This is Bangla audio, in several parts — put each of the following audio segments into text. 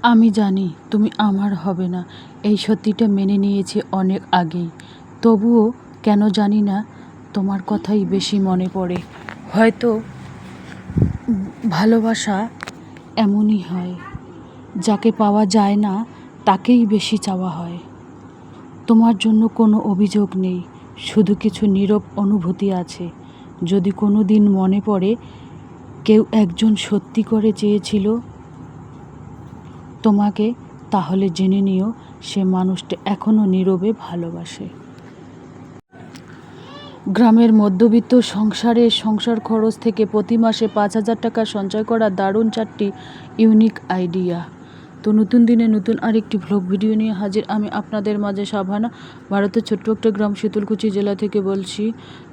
আমি জানি তুমি আমার হবে না, এই সত্যিটা মেনে নিয়েছি অনেক আগেই। তবুও কেন জানি না তোমার কথাই বেশি মনে পড়ে। হয়তো ভালোবাসা এমনই হয়, যাকে পাওয়া যায় না তাকেই বেশি চাওয়া হয়। তোমার জন্য কোনো অভিযোগ নেই, শুধু কিছু নীরব অনুভূতি আছে। যদি কোনো দিন মনে পড়ে কেউ একজন সত্যি করে চেয়েছিল তোমাকে, তাহলে জেনে নিও সে মানুষটা এখনও নীরবে ভালোবাসে। গ্রামের মধ্যবিত্ত সংসার খরচ থেকে প্রতি মাসে 5,000 টাকা সঞ্চয় করা দারুণ 4টি ইউনিক আইডিয়া। তো নতুন দিনে নতুন আরেকটি ভ্লগ ভিডিও নিয়ে হাজির আমি আপনাদের মাঝে সাভানা, ভারতের ছোট্ট একটা গ্রাম শীতলকুচি জেলা থেকে বলছি।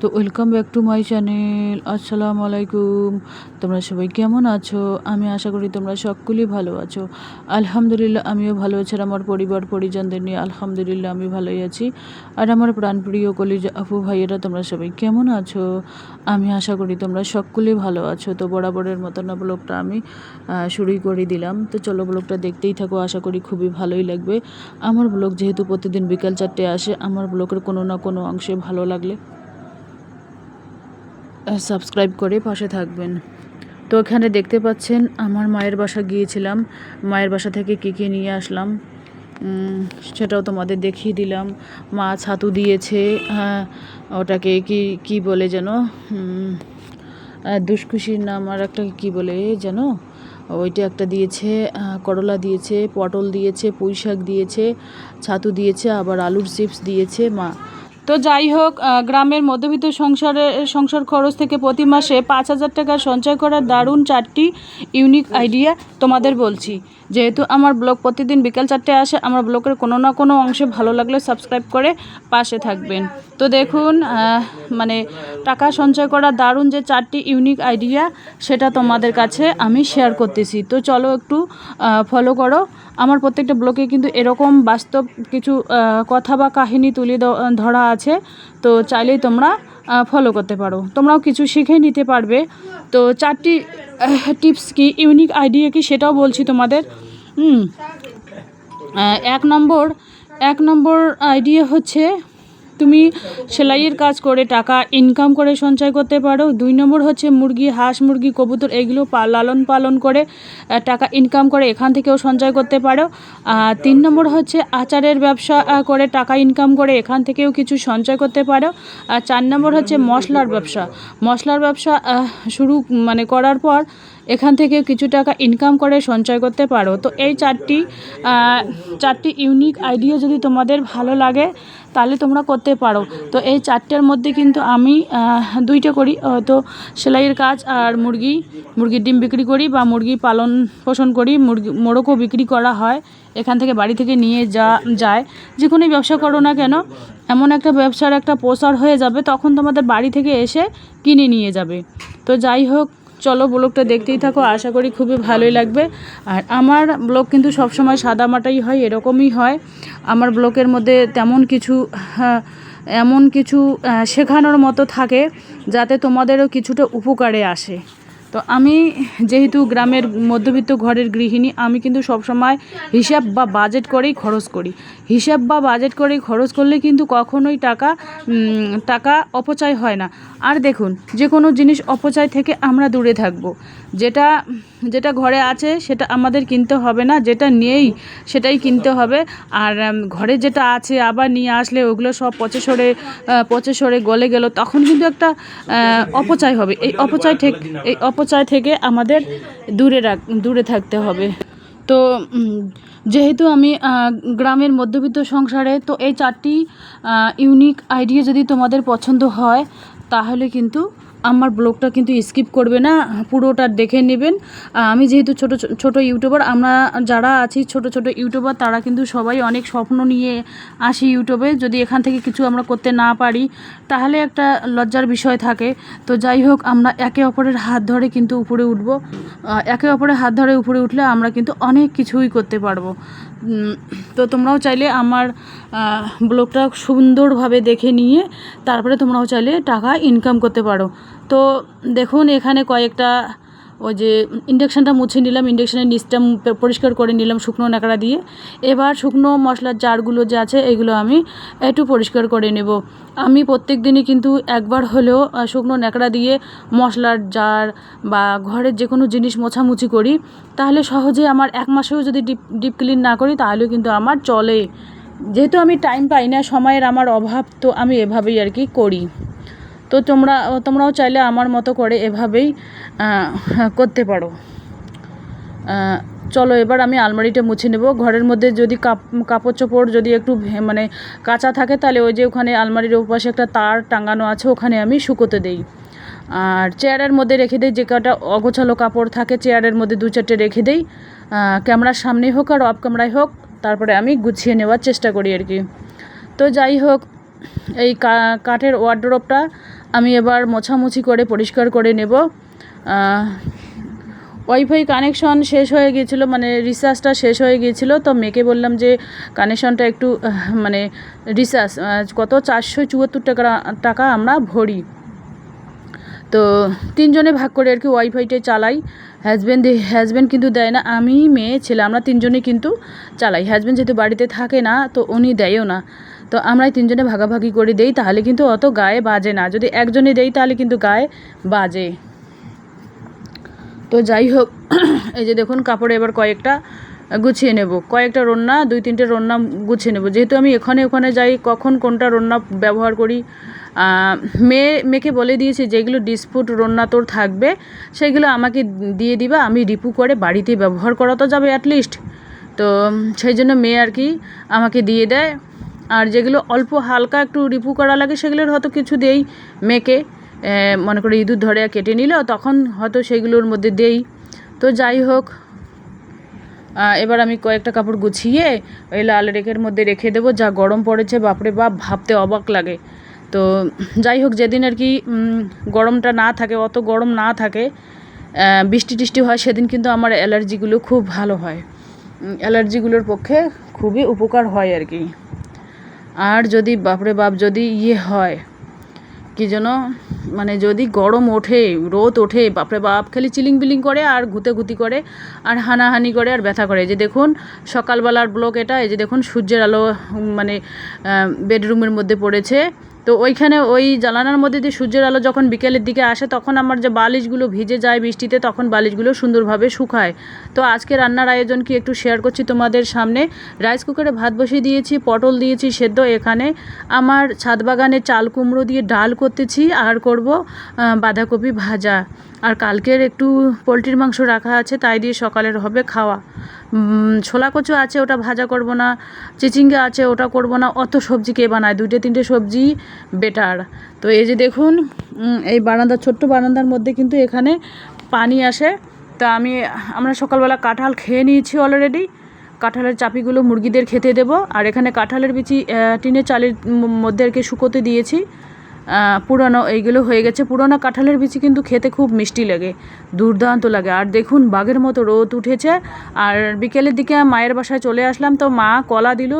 তো welcome back to my channel. আসসালামু আলাইকুম। তোমরা সবাই কেমন আছো? আমি আশা করি তোমরা সকলেই ভালো আছো। আলহামদুলিল্লাহ আমিও ভালো আছি, আর আমার পরিবার পরিজনদের নিয়ে আলহামদুলিল্লাহ আমি ভালোই আছি। আর আমার প্রাণপ্রিয় কলিজা আপু ভাইয়েরা তোমরা সবাই কেমন আছো? আমি আশা করি তোমরা সকলেই ভালো আছো। তো বরাবরের মতো না ব্লগটা আমি শুরুই করে দিলাম। তো চলো ব্লগটা দেখতেই থাকো, আশা করি খুবই ভালোই লাগবে। আমার ব্লগ যেহেতু প্রতিদিন বিকাল 4টায় আসে, আমার ব্লগের কোনো না কোনো অংশে ভালো লাগলে সাবস্ক্রাইব করে পাশে থাকবেন। তো এখানে দেখতে পাচ্ছেন আমার মায়ের বাসা গিয়েছিলাম, মায়ের বাসা থেকে কী নিয়ে আসলাম সেটাও তোমাদের দেখিয়ে দিলাম। মা ছাতু দিয়েছে, ওটাকে কি বলে যেন, দুষ্কুশির নাম আর একটা কি বলে যেন, ওইটা একটা দিয়েছে, করলা দিয়েছে, পটল দিয়েছে, পুঁই শাক দিয়েছে, ছাতু দিয়েছে, আবার আলুর চিপস দিয়েছে মা। তো যাই হোক, গ্রামের মধ্যবিত্ত সংসার খরচ থেকে প্রতি মাসে 5,000 টাকা সঞ্চয় করার দারুণ 4টি ইউনিক আইডিয়া তোমাদের বলছি। যেহেতু আমার ব্লগ প্রতিদিন বিকাল 4টায় আসে, আমার ব্লগের কোনো না কোনো অংশে ভালো লাগলে সাবস্ক্রাইব করে পাশে থাকবেন। তো দেখুন, মানে টাকা সঞ্চয় করার দারুণ যে 4টি ইউনিক আইডিয়া সেটা তোমাদের কাছে আমি শেয়ার করতেছি। তো চলো একটু ফলো করো। আমার প্রত্যেকটা ব্লগে কিন্তু এরকম বাস্তব কিছু কথা বা কাহিনী তুলে ধরা আছে। তো চাইলেই তোমরা ফলো করতে পারো, তোমরাও কিছু শিখে নিতে পারবে। তো 4টি টিপস কি, ইউনিক আইডিয়া কি সেটাও বলছি তোমাদের। এক নম্বর আইডিয়া হচ্ছে তুমি সেলাইয়ের কাজ করে টাকা ইনকাম করে সঞ্চয় করতে পারো। 2 নম্বর হচ্ছে মুরগি, হাঁস, মুরগি, কবুতর এগুলো লালন পালন করে টাকা ইনকাম করে এখান থেকেও সঞ্চয় করতে পারো। 3 নম্বর হচ্ছে আচারের ব্যবসা করে টাকা ইনকাম করে এখান থেকেও কিছু সঞ্চয় করতে পারো। আর 4 নম্বর হচ্ছে মশলার ব্যবসা শুরু করার পর এখান থেকে কিছু টাকা ইনকাম করে সঞ্চয় করতে পারো। তো এই 4টি ইউনিক আইডিয়া যদি তোমাদের ভালো লাগে তাহলে তোমরা করতে পারো। তো এই 4টার মধ্যে কিন্তু আমি 2টা করি, তো সেলাইয়ের কাজ আর মুরগির ডিম বিক্রি করি বা মুরগি পালন পোষণ করি, মোরগও বিক্রি করা হয়, এখান থেকে বাড়ি থেকে নিয়ে যায়। যে কোনো ব্যবসা করো না কেন, এমন একটা ব্যবসার একটা প্রসার হয়ে যাবে, তখন তোমাদের বাড়ি থেকে এসে কিনে নিয়ে যাবে। তো যাই হোক, চলো ব্লগটা দেখতেই থাকো, আশা করি খুবই ভালোই লাগবে। আর আমার ব্লগ কিন্তু সবসময় সাদামাটাই হয়, এরকমই হয়। আমার ব্লগের মধ্যে এমন কিছু শেখানোর মতো থাকে যাতে তোমাদেরও কিছুটা উপকারে আসে। তো আমি যেহেতু গ্রামের মধ্যবিত্ত ঘরের গৃহিণী, আমি কিন্তু সবসময় হিসাব বা বাজেট করেই খরচ করলে কিন্তু কখনোই টাকা অপচয় হয় না। আর দেখুন, যে কোনো জিনিস অপচয় থেকে আমরা দূরে থাকব। যেটা ঘরে আছে সেটা আমাদের কিনতে হবে না, যেটা নেই সেটাই কিনতে হবে। আর ঘরে যেটা আছে আবার নিয়ে আসলে ওগুলো সব পচে সরে গলে গেল, তখন কিন্তু একটা অপচয় হবে। এই অপচয় থেকে আমাদের দূরে থাকতে হবে। তো যেহেতু আমি গ্রামের মধ্যবিত্ত সংসারে, তো এই 4টি ইউনিক আইডিয়া যদি তোমাদের পছন্দ হয় তাহলে কিন্তু আমার ব্লগটা কিন্তু স্কিপ করবে না, পুরোটা দেখে নেবেন। আমি যেহেতু ছোট ইউটিউবার, আমরা যারা আছি ছোট ইউটিউবার, তারা কিন্তু সবাই অনেক স্বপ্ন নিয়ে আসি ইউটিউবে। যদি এখান থেকে কিছু আমরা করতে না পারি তাহলে একটা লজ্জার বিষয় থাকে। তো যাই হোক, আমরা একে অপরের হাত ধরে কিন্তু উপরে উঠবো। একে অপরের হাত ধরে উপরে উঠলে আমরা কিন্তু অনেক কিছুই করতে পারবো। তো তোমরাও চাইলে আমার ব্লগটা সুন্দরভাবে দেখে নিয়ে তারপরে তোমরাও চাইলে টাকা ইনকাম করতে পারো। তো দেখুন, এখানে কয়েকটা ওই যে ইন্ডাকশানটা মুছে নিলাম, ইন্ডাকশানের নিচটা পরিষ্কার করে নিলাম শুকনো ন্যাকড়া দিয়ে। এবার শুকনো মশলার জারগুলো যে আছে এগুলো আমি একটু পরিষ্কার করে নেব। আমি প্রত্যেক দিনই কিন্তু একবার হলেও শুকনো ন্যাকড়া দিয়ে মশলার জার বা ঘরের যে কোনো জিনিস মোছামুছি করি, তাহলে সহজে আমার 1 মাসেও যদি ডিপ ক্লিন না করি তাহলেও কিন্তু আমার চলে। যেহেতু আমি টাইম পাই না, সময়ের আমার অভাব, তো আমি এভাবেই আর কি করি। তো তোমরাও চাইলে আমার মতো করে এভাবেই করতে পারো। চলো এবার আমি আলমারিটা মুছে নেব। ঘরের মধ্যে যদি কাপড় চোপড় যদি একটু মানে কাঁচা থাকে, তাহলে ওই যে ওখানে আলমারির ওপাশে একটা তার টাঙানো আছে, ওখানে আমি শুকোতে দেই। আর চেয়ারের মধ্যে রেখে দিই, যে কটা অগোছালো কাপড় থাকে চেয়ারের মধ্যে 2-4টে রেখে দিই। ক্যামেরার সামনেই হোক আর অফ ক্যামেরায় হোক, তারপরে আমি গুছিয়ে নেওয়ার চেষ্টা করি আর কি। তো যাই হোক, এই কাঠের ওয়ার্ডরোবটা আমি এবার মোছামুছি করে পরিষ্কার করে নেব। ওয়াইফাই কানেকশন শেষ হয়ে গিয়েছিলো, মানে রিচার্জটা শেষ হয়ে গিয়েছিলো। তো মেয়েকে বললাম যে কানেকশনটা একটু মানে রিচার্জ কত 474 টাকা আমরা ভরি। তো 3 জনে ভাগ করে আর কি ওয়াইফাইটা চালাই। হাজব্যান্ড কিন্তু দেয় না, আমি মেয়ে ছেলে আমরা 3 জনে কিন্তু চালাই। হাজব্যান্ড যেহেতু বাড়িতে থাকে না, তো উনি দেয়ও না। তো আমরাই 3 জনে ভাগাভাগি করে দেই, তাহলে কিন্তু অত গায়ে বাজে না। যদি একজনে দেই তাহলে কিন্তু গায়ে বাজে। তো যাই হোক, এই যে দেখুন কাপড়ে এবার কয়েকটা গুছিয়ে নেব, কয়েকটা রন্না 2-3টে রন্না গুছিয়ে নেব। যেহেতু আমি ওখানে যাই, কখন কোনটা রন্না ব্যবহার করি মেয়েকে বলে দিয়েছি, যেগুলো ডিসপুট রন্না তোর থাকবে সেগুলো আমাকে দিয়ে দিবা, আমি রিপু করে বাড়িতে ব্যবহার করা তো যাবে অ্যাটলিস্ট। তো সেই জন্য মেয়ে আর কি আমাকে দিয়ে দেয়। আর যেগুলো অল্প হালকা একটু রিপু করা লাগে সেগুলোর হয়তো কিছু দেই মেয়েকে, মনে করে ইঁদুর ধরে কেটে নিল, তখন হয়তো সেগুলোর মধ্যে দেই। তো যাই হোক, এবার আমি কয়েকটা কাপড় গুছিয়ে ওই লাল রেকের মধ্যে রেখে দেবো। যা গরম পড়েছে বাপরে বাপ, ভাবতে অবাক লাগে। তো যাই হোক, যেদিন আর কি গরমটা না থাকে, অত গরম না থাকে, বৃষ্টি টিষ্টি হয়, সেদিন কিন্তু আমার অ্যালার্জিগুলো খুব ভালো হয়। অ্যালার্জিগুলোর পক্ষে খুবই উপকার হয় আর কি। আর যদি বাপরে বাপ যদি হয় কি যেন, মানে যদি গরম ওঠে, রোদ ওঠে, বাপরে বাপ খালি চিলিং বিলিং করে আর গুতি করে আর হানাহানি করে আর ব্যথা করে। এই যে দেখুন সকালবেলার ব্লক এটা, এই যে দেখুন সূর্যের আলো মানে বেডরুমের মধ্যে পড়েছে। তো ওইখানে ওই জানালার মধ্যে দিয়ে সূর্যের আলো যখন বিকেলের দিকে আসে, তখন আমার যে বালিশগুলো ভিজে যায় বৃষ্টিতে, তখন বালিশগুলো সুন্দরভাবে শুকায়। তো আজকে রান্নার আয়োজন কি একটু শেয়ার করছি তোমাদের সামনে। রাইস কুকারে ভাত বসিয়ে দিয়েছি, পটল দিয়েছি সেদ্ধ। এখানে আমার ছাদ বাগানে চাল কুমড়ো দিয়ে ডাল করতেছি, আর করব বাঁধাকপি ভাজা। আর কালকের একটু পোলট্রির মাংস রাখা আছে, তাই দিয়ে সকালের হবে খাওয়া। ছোলা কচু আছে, ওটা ভাজা করব না। চিচিঙ্গা আছে, ওটা করব না। অত সবজি কে বানায়? 2-3টে সবজি বেটার। তো এই যে দেখুন, এই ছোট্ট বারান্দার মধ্যে কিন্তু এখানে পানি আসে। তা আমরা সকালবেলা কাঁঠাল খেয়ে নিয়েছি অলরেডি। কাঁঠালের চাপিগুলো মুরগিদের খেতে দেবো। আর এখানে কাঁঠালের বিচি টিনের চালের মধ্যে আর কি শুকোতে দিয়েছি। পুরানো এইগুলো হয়ে গেছে। পুরানো কাঁঠালের বিচি কিন্তু খেতে খুব মিষ্টি লাগে, দুর্দান্ত লাগে। আর দেখুন বাঘের মতো রোদ উঠেছে। আর বিকেলের দিকে মায়ের বাসায় চলে আসলাম, তো মা কলা দিল,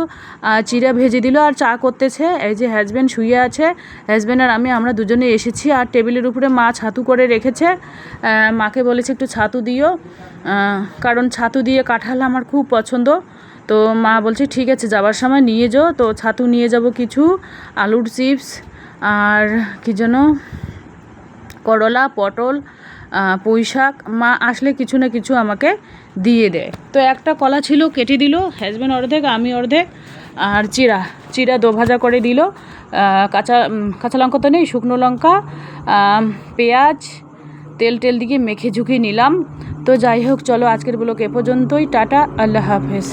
চিড়া ভেজে দিল আর চা করতেছে। এই যে হাজব্যান্ড শুয়ে আছে, হাজব্যান্ড আর আমরা দুজনে এসেছি। আর টেবিলের উপরে মা ছাতু করে রেখেছে, মাকে বলেছে একটু ছাতু দিও, কারণ ছাতু দিয়ে কাঁঠাল আমার খুব পছন্দ। তো মা বলছে ঠিক আছে যাবার সময় নিয়ে যাও। তো ছাতু নিয়ে যাব কিছু, আলুর চিপস, আর কি যেন করলা, পটল, পুঁই শাক। মা আসলে কিছু না কিছু আমাকে দিয়ে দেয়। তো একটা কলা ছিল, কেটে দিল হাজব্যান্ড অর্ধেক, আমি অর্ধেক। আর চিড়া দো ভাজা করে দিল। কাঁচা লঙ্কা তো নেই, শুকনো লঙ্কা, পেঁয়াজ, তেল দিয়ে মেখে ঝুঁকে নিলাম। তো যাই হোক, চলো আজকের ব্লগ এ পর্যন্তই। টাটা, আল্লাহ হাফেজ।